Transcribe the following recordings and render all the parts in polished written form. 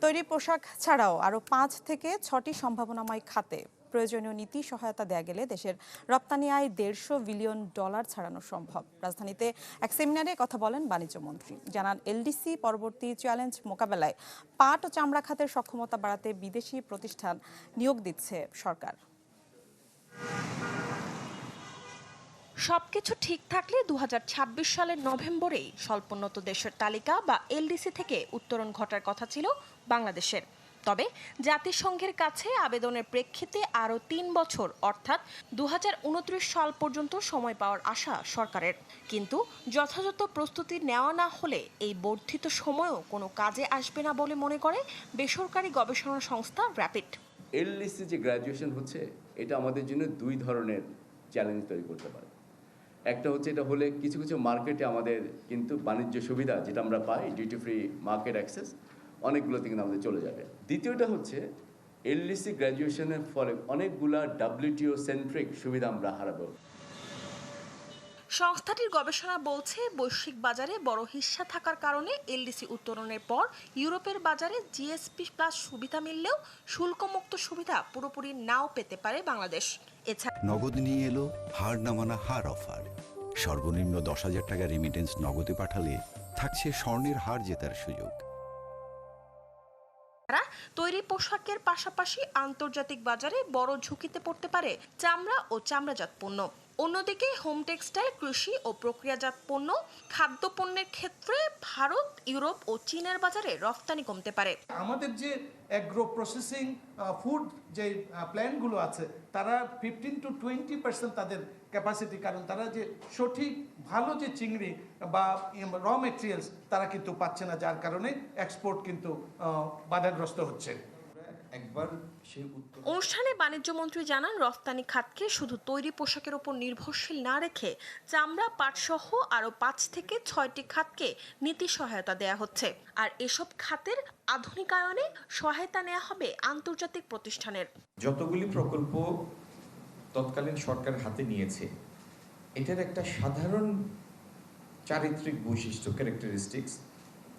তৈরি পোশাক ছাড়াও আরও ৫ থেকে ৬টি সম্ভাবনাময় খাতে প্রয়োজনীয় নীতি সহায়তা দেয়া গেলে দেশের রপ্তানি আয় $150 বিলিয়ন ছাড়ানো সম্ভব। রাজধানীতে এক সেমিনারে কথা বলেন বাণিজ্য মন্ত্রী। জানান, এলডিসি পরবর্তী চ্যালেঞ্জ মোকাবেলায় পাট ও চামড়া খাতের সক্ষমতা বাড়াতে বিদেশি প্রতিষ্ঠান নিয়োগ দিচ্ছে সরকার। সবকিছু ঠিক থাকলে 2026 সালের নভেম্বরেই স্বল্পোন্নত দেশের তালিকা বা এলডিসি থেকে উত্তরণ ঘটার কথা ছিল বাংলাদেশের। তবে জাতিসংঘের কাছে আবেদনের প্রেক্ষিতে আরও 3 বছর অর্থাৎ 2029 সাল পর্যন্ত সময় পাওয়ার আশা সরকারের। কিন্তু যথাযথ প্রস্তুতি নেওয়া না হলে এই বর্ধিত সময়ও কোনো কাজে আসবে না বলে মনে করে বেসরকারি গবেষণা সংস্থা র্যাপিড। এলডিসি যে গ্র্যাজুয়েশন হচ্ছে, এটা আমাদের জন্য দুই ধরনের চ্যালেঞ্জ তৈরি করতে পারে। একটা হচ্ছে, এটা হলে কিছু কিছু মার্কেটে আমাদের কিন্তু বাণিজ্য সুবিধা যেটা আমরা পাই, ডিউটি ফ্রি মার্কেট অ্যাক্সেস, অনেকগুলোতে কিন্তু আমাদের চলে যাবে। দ্বিতীয়টা হচ্ছে, এলডিসি গ্র্যাজুয়েশনের ফলে অনেকগুলা WTO সেন্ট্রিক সুবিধা আমরা হারাবো। সংস্থাটির গবেষণা বলছে, বৈশ্বিক বাজারে বড় হিস্সা থাকার কারণে এলডিসি উত্তরণের পর ইউরোপের বাজারে জিএসপি প্লাস সুবিধা মিললেও শুল্কমুক্ত সুবিধা পুরোপুরি নাও পেতে পারে বাংলাদেশ। এছাড়া নগদ নিয়ে এলো হার না মানা হার অফার। সর্বনিম্ন 10,000 টাকা রেমিটেন্স নগদে পাঠালে থাকছে স্বর্ণের হার জেতার সুযোগ। তৈরি পোশাকের পাশাপাশি আন্তর্জাতিক বাজারে বড় ঝুঁকিতে পড়তে পারে চামড়া ও চামড়াজাত পণ্য। অন্যদিকে হোম টেক্সটাইল, কৃষি ও প্রক্রিয়াজাত পণ্য, খাদ্যপণ্যের ক্ষেত্রে ভারত, ইউরোপ ও চীনের বাজারে রফতানি কমতে পারে। আমাদের যে অ্যাগ্রো প্রসেসিং ফুড যে প্ল্যান্টগুলো আছে, তারা 15 to 20% তাদের ক্যাপাসিটি, কারণ তারা যে সঠিক ভালো যে চিংড়ি বা র মেটেরিয়ালস তারা কিন্তু পাচ্ছে না, যার কারণে এক্সপোর্ট কিন্তু বাধাগ্রস্ত হচ্ছে। অনুষ্ঠানে বাণিজ্য মন্ত্রী জানান, রফতানি খাতকে শুধু তৈরি পোশাকের উপর নির্ভরশীল না রেখে চামড়া, পাট সহ আরও 5 থেকে 6টি খাতকে নীতি সহায়তা দেয়া হচ্ছে। আর এসব খাতের আধুনিকায়নে সহায়তা নেওয়া হবে আন্তর্জাতিক প্রতিষ্ঠানের। যতগুলি প্রকল্প তৎকালীন সরকার হাতে নিয়েছে, এটার একটা সাধারণ চারিত্রিক বৈশিষ্ট্য, ক্যারেক্টারিস্টিক্স,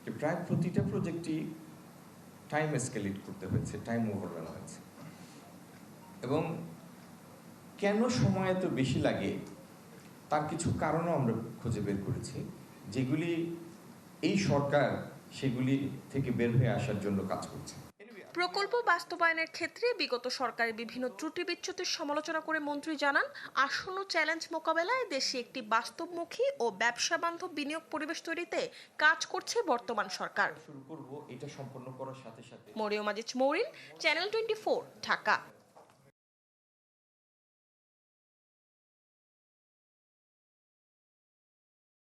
যে প্রায় প্রতিটা প্রজেক্টই টাইম এসকেলেট করতে হয়েছে, টাইম ওভাররান হয়েছে। এবং কেন সময় এত বেশি লাগে তার কিছু কারণও আমরা খুঁজে বের করেছি, যেগুলি এই সরকার সেগুলি থেকে বের হয়ে আসার জন্য কাজ করছে। প্রকল্প বাস্তবায়নের ক্ষেত্রে বিগত সরকারের বিভিন্ন ত্রুটি বিচ্যুতির সমালোচনা করে মন্ত্রী জানান, আসন্ন চ্যালেঞ্জ মোকাবেলায় দেশে একটি বাস্তবমুখী ও ব্যবসা বান্ধব বিনিয়োগ পরিবেশ তৈরিতে কাজ করছে বর্তমান সরকার। শুরু করব এটা সম্পন্ন করার সাথে সাথে। মরিয়ম আজিজ মৌরিন, চ্যানেল 24, ঢাকা।